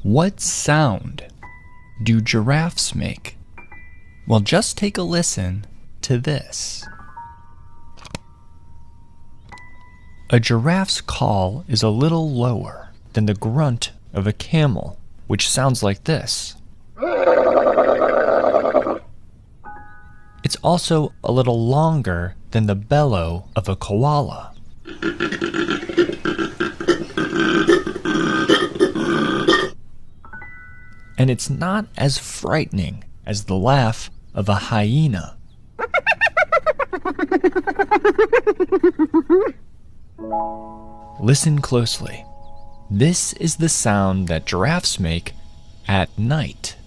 What sound do giraffes make? Well, just take a listen to this. A giraffe's call is a little lower than the grunt of a camel, which sounds like this. It's also a little longer than the bellow of a koala. And it's not as frightening as the laugh of a hyena. Listen closely. This is the sound that giraffes make at night.